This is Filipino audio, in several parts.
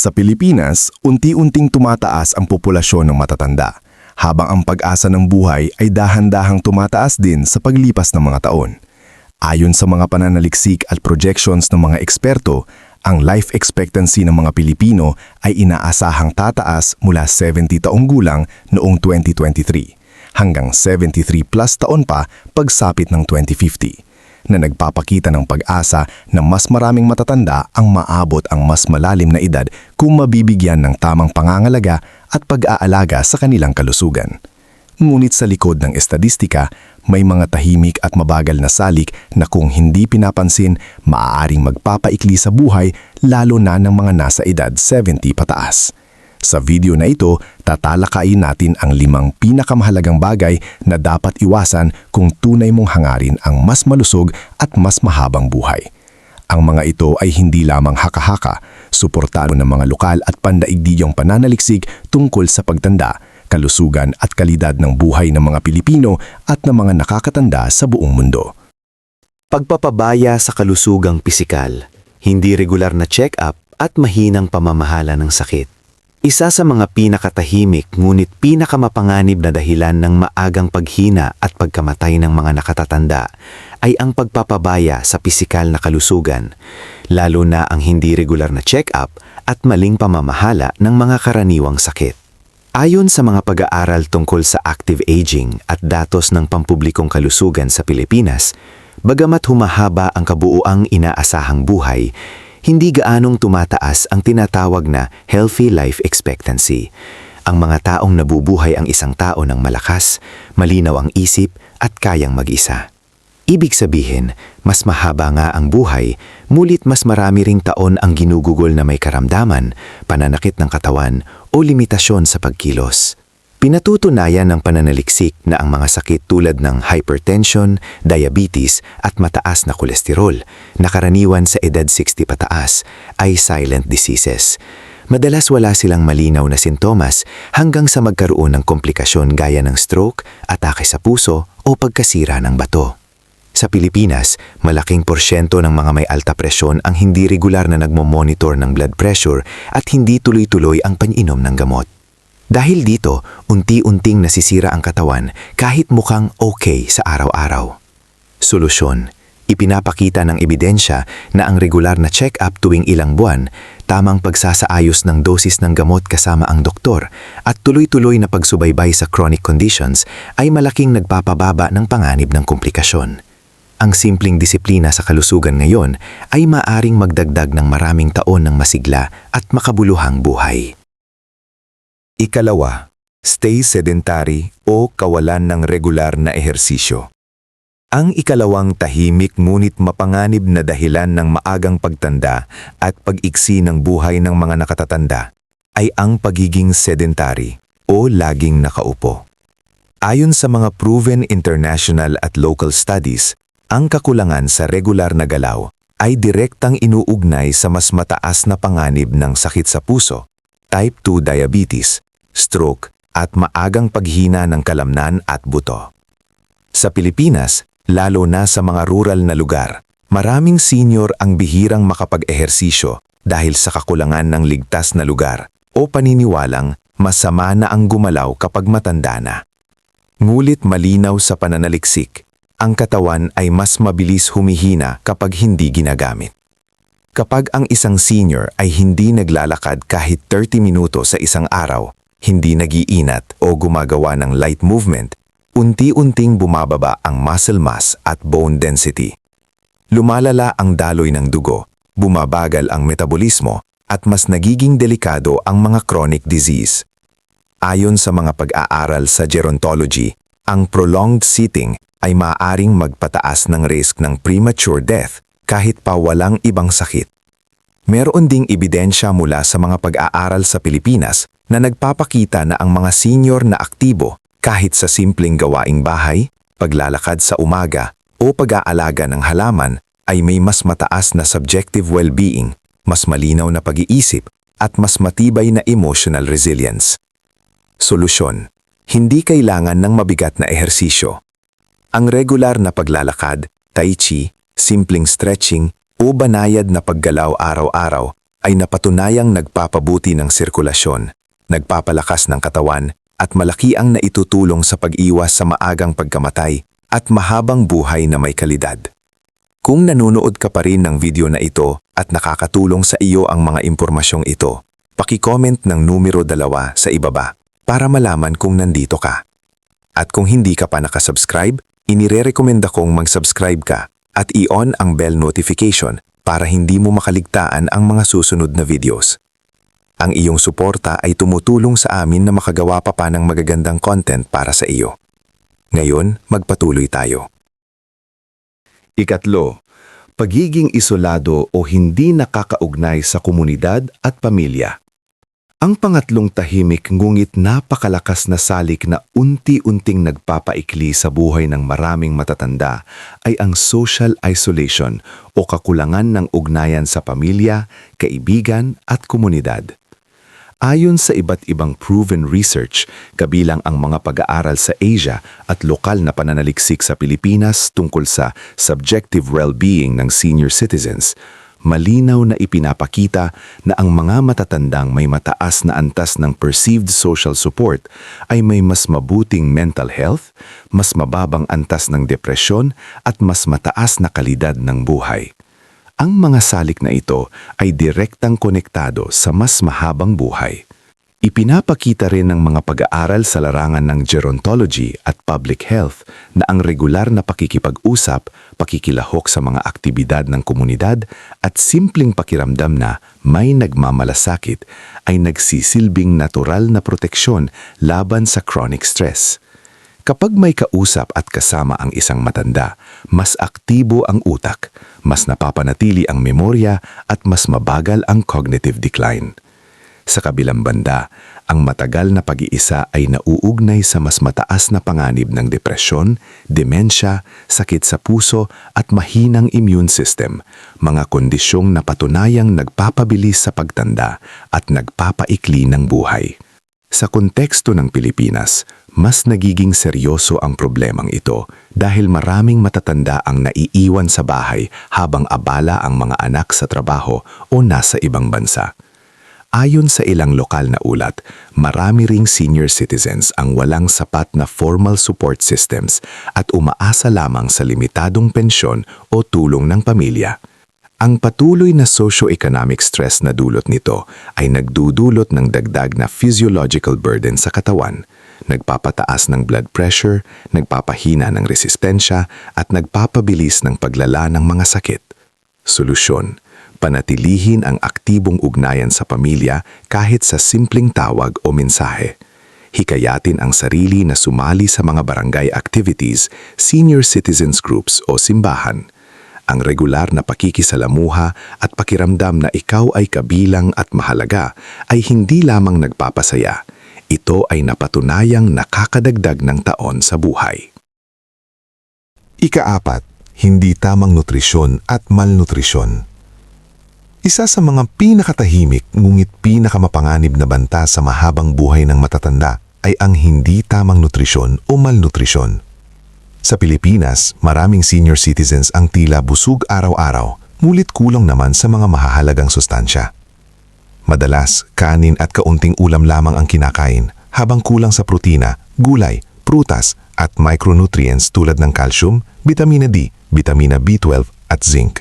Sa Pilipinas, unti-unting tumataas ang populasyon ng matatanda, habang ang pag-asa ng buhay ay dahan-dahang tumataas din sa paglipas ng mga taon. Ayon sa mga pananaliksik at projections ng mga eksperto, ang life expectancy ng mga Pilipino ay inaasahang tataas mula 70 taong gulang noong 2023 hanggang 73 plus taon pa pagsapit ng 2050. Na nagpapakita ng pag-asa na mas maraming matatanda ang maabot ang mas malalim na edad kung mabibigyan ng tamang pangangalaga at pag-aalaga sa kanilang kalusugan. Ngunit sa likod ng estadistika, may mga tahimik at mabagal na salik na kung hindi pinapansin, maaaring magpapaikli sa buhay lalo na ng mga nasa edad 70 pataas. Sa video na ito, tatalakayin natin ang 5 pinakamahalagang bagay na dapat iwasan kung tunay mong hangarin ang mas malusog at mas mahabang buhay. Ang mga ito ay hindi lamang haka-haka, suportado ng mga lokal at pandaigdigyang pananaliksik tungkol sa pagtanda, kalusugan at kalidad ng buhay ng mga Pilipino at ng mga nakakatanda sa buong mundo. Pagpapabaya sa kalusugang pisikal, hindi regular na check-up at mahinang pamamahala ng sakit. Isa sa mga pinakatahimik ngunit pinakamapanganib na dahilan ng maagang paghina at pagkamatay ng mga nakatatanda ay ang pagpapabaya sa pisikal na kalusugan, lalo na ang hindi regular na check-up at maling pamamahala ng mga karaniwang sakit. Ayon sa mga pag-aaral tungkol sa active aging at datos ng pampublikong kalusugan sa Pilipinas, bagamat humahaba ang kabuuang inaasahang buhay, hindi gaanong tumataas ang tinatawag na healthy life expectancy. Ang mga taong nabubuhay ang isang tao ng malakas, malinaw ang isip at kayang mag-isa. Ibig sabihin, mas mahaba nga ang buhay, mulit mas marami ring taon ang ginugugol na may karamdaman, pananakit ng katawan o limitasyon sa pagkilos. Pinatutunayan ng pananaliksik na ang mga sakit tulad ng hypertension, diabetes at mataas na kolesterol na karaniwan sa edad 60 pataas ay silent diseases. Madalas wala silang malinaw na sintomas hanggang sa magkaroon ng komplikasyon gaya ng stroke, atake sa puso o pagkasira ng bato. Sa Pilipinas, malaking porsyento ng mga may alta presyon ang hindi regular na nagmo-monitor ng blood pressure at hindi tuloy-tuloy ang pag-inom ng gamot. Dahil dito, unti-unting nasisira ang katawan kahit mukhang okay sa araw-araw. Solusyon: ipinapakita ng ebidensya na ang regular na check-up tuwing ilang buwan, tamang pagsasaayos ng dosis ng gamot kasama ang doktor, at tuloy-tuloy na pagsubaybay sa chronic conditions ay malaking nagpapababa ng panganib ng komplikasyon. Ang simpleng disiplina sa kalusugan ngayon ay maaring magdagdag ng maraming taon ng masigla at makabuluhang buhay. Ikalawa, stay sedentary o kawalan ng regular na ehersisyo. Ang ikalawang tahimik ngunit mapanganib na dahilan ng maagang pagtanda at pag-iksi ng buhay ng mga nakatatanda ay ang pagiging sedentary o laging nakaupo. Ayon sa mga proven international at local studies, ang kakulangan sa regular na galaw ay direktang inuugnay sa mas mataas na panganib ng sakit sa puso, type 2 diabetes, stroke at maagang paghina ng kalamnan at buto. Sa Pilipinas, lalo na sa mga rural na lugar, maraming senior ang bihirang makapag-ehersisyo dahil sa kakulangan ng ligtas na lugar o paniniwalang masama na ang gumalaw kapag matanda na. Ngulit malinaw sa pananaliksik, ang katawan ay mas mabilis humihina kapag hindi ginagamit. Kapag ang isang senior ay hindi naglalakad kahit 30 minuto sa isang araw, hindi nag-iinat o gumagawa ng light movement, unti-unting bumababa ang muscle mass at bone density. Lumalala ang daloy ng dugo, bumabagal ang metabolismo, at mas nagiging delikado ang mga chronic disease. Ayon sa mga pag-aaral sa gerontology, ang prolonged sitting ay maaaring magpataas ng risk ng premature death kahit pa walang ibang sakit. Meron ding ebidensya mula sa mga pag-aaral sa Pilipinas na nagpapakita na ang mga senior na aktibo kahit sa simpleng gawaing bahay, paglalakad sa umaga o pag-aalaga ng halaman ay may mas mataas na subjective well-being, mas malinaw na pag-iisip at mas matibay na emotional resilience. Solusyon: hindi kailangan ng mabigat na ehersisyo. Ang regular na paglalakad, tai chi, simpleng stretching o banayad na paggalaw araw-araw ay napatunayang nagpapabuti ng sirkulasyon, nagpapalakas ng katawan, at malaki ang naitutulong sa pag-iwas sa maagang pagkamatay at mahabang buhay na may kalidad. Kung nanonood ka pa rin ng video na ito at nakakatulong sa iyo ang mga impormasyong ito, paki-comment ng numero 2 sa ibaba para malaman kung nandito ka. At kung hindi ka pa nakasubscribe, inirerekomenda kong mag-subscribe ka at i-on ang bell notification para hindi mo makaligtaan ang mga susunod na videos. Ang iyong suporta ay tumutulong sa amin na makagawa pa ng magagandang content para sa iyo. Ngayon, magpatuloy tayo. Ikatlo, pagiging isolado o hindi nakakaugnay sa komunidad at pamilya. Ang pangatlong tahimik ngunit napakalakas na salik na unti-unting nagpapaikli sa buhay ng maraming matatanda ay ang social isolation o kakulangan ng ugnayan sa pamilya, kaibigan at komunidad. Ayon sa iba't ibang proven research, kabilang ang mga pag-aaral sa Asia at lokal na pananaliksik sa Pilipinas tungkol sa subjective well-being ng senior citizens, malinaw na ipinapakita na ang mga matatandang may mataas na antas ng perceived social support ay may mas mabuting mental health, mas mababang antas ng depresyon at mas mataas na kalidad ng buhay. Ang mga salik na ito ay direktang konektado sa mas mahabang buhay. Ipinapakita rin ng mga pag-aaral sa larangan ng gerontology at public health na ang regular na pakikipag-usap, pakikilahok sa mga aktibidad ng komunidad at simpleng pakiramdam na may nagmamalasakit ay nagsisilbing natural na proteksyon laban sa chronic stress. Kapag may kausap at kasama ang isang matanda, mas aktibo ang utak, mas napapanatili ang memorya at mas mabagal ang cognitive decline. Sa kabilang banda, ang matagal na pag-iisa ay nauugnay sa mas mataas na panganib ng depresyon, demensya, sakit sa puso at mahinang immune system, mga kondisyong napatunayang nagpapabilis sa pagtanda at nagpapaikli ng buhay. Sa konteksto ng Pilipinas, mas nagiging seryoso ang problemang ito dahil maraming matatanda ang naiiwan sa bahay habang abala ang mga anak sa trabaho o nasa ibang bansa. Ayon sa ilang lokal na ulat, marami ring senior citizens ang walang sapat na formal support systems at umaasa lamang sa limitadong pensyon o tulong ng pamilya. Ang patuloy na socio-economic stress na dulot nito ay nagdudulot ng dagdag na physiological burden sa katawan, nagpapataas ng blood pressure, nagpapahina ng resistensya at nagpapabilis ng paglala ng mga sakit. Solusyon: panatilihin ang aktibong ugnayan sa pamilya kahit sa simpleng tawag o mensahe. Hikayatin ang sarili na sumali sa mga barangay activities, senior citizens groups o simbahan. Ang regular na pakikisalamuha at pakiramdam na ikaw ay kabilang at mahalaga ay hindi lamang nagpapasaya. Ito ay napatunayang nakakadagdag ng taon sa buhay. Ika-4, hindi tamang nutrisyon at malnutrisyon. Isa sa mga pinakatahimik ngunit pinakamapanganib na banta sa mahabang buhay ng matatanda ay ang hindi tamang nutrisyon o malnutrisyon. Sa Pilipinas, maraming senior citizens ang tila busog araw-araw, ngunit kulang naman sa mga mahahalagang sustansya. Madalas, kanin at kaunting ulam lamang ang kinakain, habang kulang sa protina, gulay, prutas at micronutrients tulad ng calcium, vitamina D, vitamina B12 at zinc.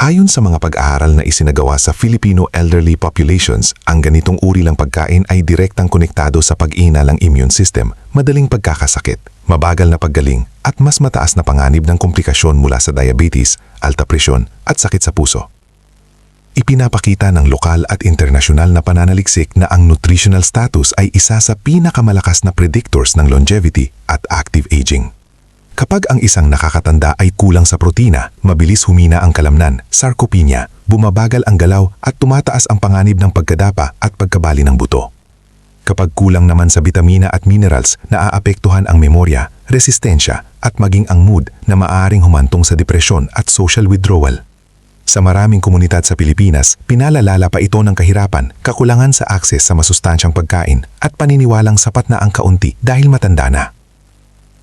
Ayon sa mga pag-aaral na isinagawa sa Filipino elderly populations, ang ganitong uri ng pagkain ay direktang konektado sa pag-ina ng immune system, madaling pagkakasakit, mabagal na paggaling at mas mataas na panganib ng komplikasyon mula sa diabetes, alta presyon at sakit sa puso. Ipinapakita ng lokal at internasyonal na pananaliksik na ang nutritional status ay isa sa pinakamalakas na predictors ng longevity at active aging. Kapag ang isang nakakatanda ay kulang sa protina, mabilis humina ang kalamnan, sarcopenia, bumabagal ang galaw at tumataas ang panganib ng pagkadapa at pagkabali ng buto. Kapag kulang naman sa bitamina at minerals, naaapektuhan ang memorya, resistensya at maging ang mood na maaaring humantong sa depresyon at social withdrawal. Sa maraming komunidad sa Pilipinas, pinalalala pa ito ng kahirapan, kakulangan sa akses sa masustansyang pagkain at paniniwalang sapat na ang kaunti dahil matanda na.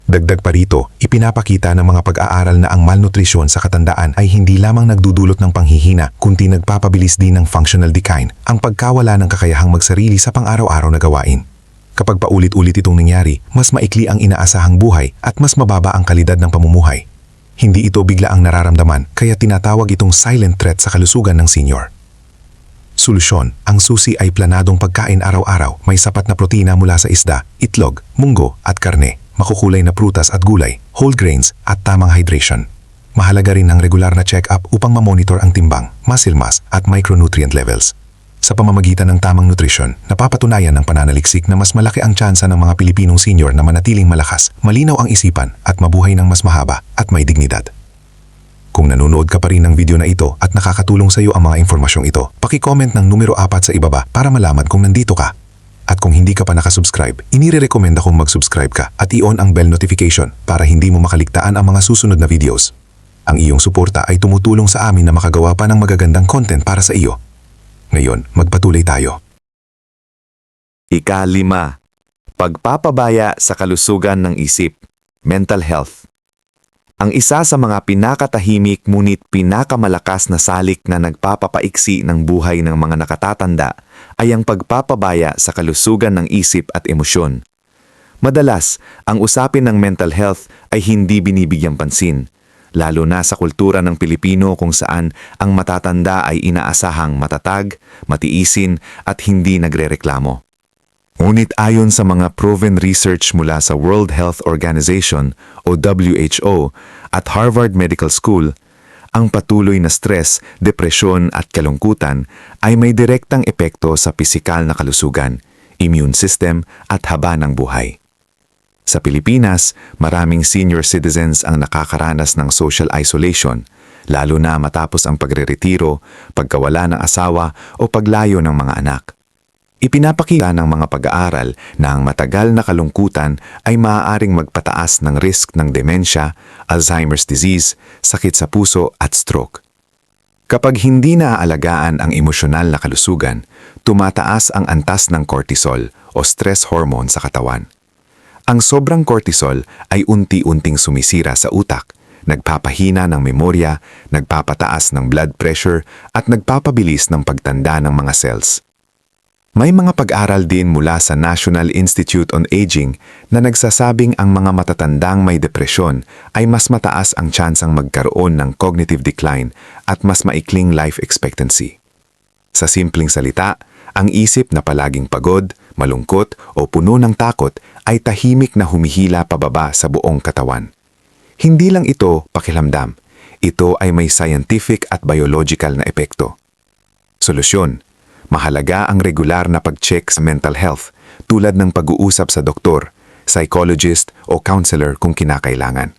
Dagdag pa rito, ipinapakita ng mga pag-aaral na ang malnutrisyon sa katandaan ay hindi lamang nagdudulot ng panghihina, kundi nagpapabilis din ng functional decline, ang pagkawala ng kakayahang magsarili sa pang-araw-araw na gawain. Kapag paulit-ulit itong nangyari, mas maikli ang inaasahang buhay at mas mababa ang kalidad ng pamumuhay. Hindi ito bigla ang nararamdaman, kaya tinatawag itong silent threat sa kalusugan ng senior. Solusyon, ang susi ay planadong pagkain araw-araw, may sapat na protina mula sa isda, itlog, munggo at karne, makukulay na prutas at gulay, whole grains at tamang hydration. Mahalaga rin ang regular na check-up upang mamonitor ang timbang, muscle mass at micronutrient levels. Sa pamamagitan ng tamang nutrisyon, napapatunayan ng pananaliksik na mas malaki ang tsansa ng mga Pilipinong senior na manatiling malakas, malinaw ang isipan at mabuhay ng mas mahaba at may dignidad. Kung nanonood ka pa rin ng video na ito at nakakatulong sa iyo ang mga informasyong ito, paki-comment ng numero 4 sa ibaba para malaman kung nandito ka. At kung hindi ka pa nakasubscribe, inirekomenda kong mag-subscribe ka at i-on ang bell notification para hindi mo makaligtaan ang mga susunod na videos. Ang iyong suporta ay tumutulong sa amin na makagawa pa ng magagandang content para sa iyo. Ngayon, magpatuloy tayo. Ika-5. Pagpapabaya sa kalusugan ng isip, mental health. Ang isa sa mga pinakatahimik ngunit pinakamalakas na salik na nagpapapaiksi ng buhay ng mga nakatatanda ay ang pagpapabaya sa kalusugan ng isip at emosyon. Madalas, ang usapin ng mental health ay hindi binibigyang pansin, lalo na sa kultura ng Pilipino kung saan ang matatanda ay inaasahang matatag, matiisin at hindi nagrereklamo. Ngunit ayon sa mga proven research mula sa World Health Organization o WHO at Harvard Medical School, ang patuloy na stress, depresyon at kalungkutan ay may direktang epekto sa pisikal na kalusugan, immune system at haba ng buhay. Sa Pilipinas, maraming senior citizens ang nakakaranas ng social isolation, lalo na matapos ang pagreretiro, pagkawala ng asawa o paglayo ng mga anak. Ipinapakita ng mga pag-aaral na ang matagal na kalungkutan ay maaaring magpataas ng risk ng demensya, Alzheimer's disease, sakit sa puso at stroke. Kapag hindi naaalagaan ang emosyonal na kalusugan, tumataas ang antas ng cortisol o stress hormone sa katawan. Ang sobrang cortisol ay unti-unting sumisira sa utak, nagpapahina ng memorya, nagpapataas ng blood pressure at nagpapabilis ng pagtanda ng mga cells. May mga pag-aral din mula sa National Institute on Aging na nagsasabing ang mga matatandang may depresyon ay mas mataas ang tsansang magkaroon ng cognitive decline at mas maikling life expectancy. Sa simpleng salita, ang isip na palaging pagod, malungkot o puno ng takot ay tahimik na humihila pababa sa buong katawan. Hindi lang ito pakiramdam, ito ay may scientific at biological na epekto. Solusyon: mahalaga ang regular na pag-check sa mental health tulad ng pag-uusap sa doktor, psychologist o counselor kung kinakailangan.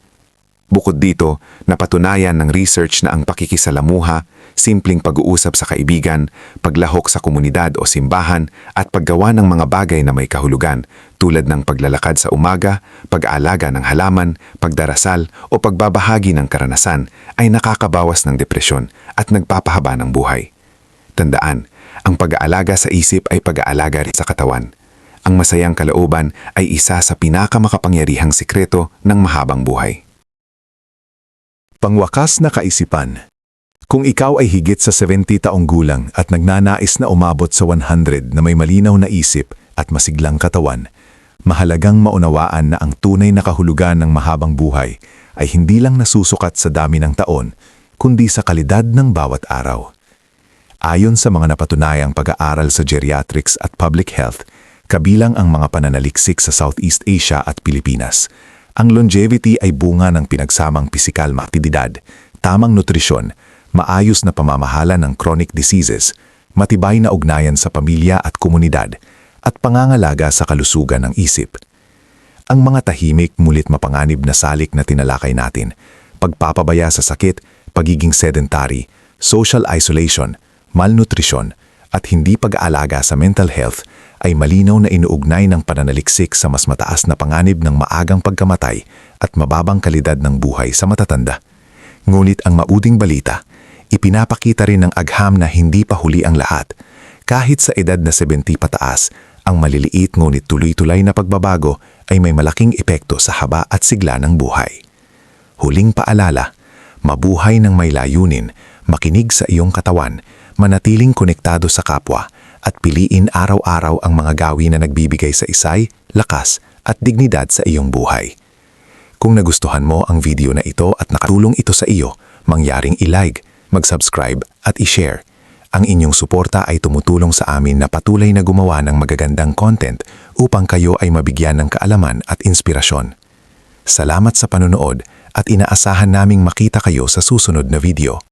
Bukod dito, napatunayan ng research na ang pakikisalamuha, simpleng pag-uusap sa kaibigan, paglahok sa komunidad o simbahan at paggawa ng mga bagay na may kahulugan tulad ng paglalakad sa umaga, pag-aalaga ng halaman, pagdarasal o pagbabahagi ng karanasan ay nakakabawas ng depresyon at nagpapahaba ng buhay. Tandaan, ang pag-aalaga sa isip ay pag-aalaga rin sa katawan. Ang masayang kalooban ay isa sa pinakamakapangyarihang sikreto ng mahabang buhay. Pangwakas na kaisipan. Kung ikaw ay higit sa 70 taong gulang at nagnanais na umabot sa 100 na may malinaw na isip at masiglang katawan, mahalagang maunawaan na ang tunay na kahulugan ng mahabang buhay ay hindi lang nasusukat sa dami ng taon, kundi sa kalidad ng bawat araw. Ayon sa mga napatunayang pag-aaral sa geriatrics at public health, kabilang ang mga pananaliksik sa Southeast Asia at Pilipinas, ang longevity ay bunga ng pinagsamang pisikal na aktibidad, tamang nutrisyon, maayos na pamamahala ng chronic diseases, matibay na ugnayan sa pamilya at komunidad, at pangangalaga sa kalusugan ng isip. Ang mga tahimik ngunit mapanganib na salik na tinalakay natin, pagpapabaya sa sakit, pagiging sedentary, social isolation, malnutrisyon, at hindi pag-aalaga sa mental health ay malinaw na inuugnay ng pananaliksik sa mas mataas na panganib ng maagang pagkamatay at mababang kalidad ng buhay sa matatanda. Ngunit ang mauding balita, ipinapakita rin ng agham na hindi pa huli ang lahat. Kahit sa edad na 70 pataas, Ang maliliit ngunit tuloy-tuloy na pagbabago ay may malaking epekto sa haba at sigla ng buhay. Huling paalala, mabuhay ng may layunin, makinig sa iyong katawan, manatiling konektado sa kapwa, at piliin araw-araw ang mga gawin na nagbibigay sa isay, lakas, at dignidad sa iyong buhay. Kung nagustuhan mo ang video na ito at nakatulong ito sa iyo, mangyaring i-like, mag-subscribe at i-share. Ang inyong suporta ay tumutulong sa amin na patuloy na gumawa ng magagandang content upang kayo ay mabigyan ng kaalaman at inspirasyon. Salamat sa panonood at inaasahan naming makita kayo sa susunod na video.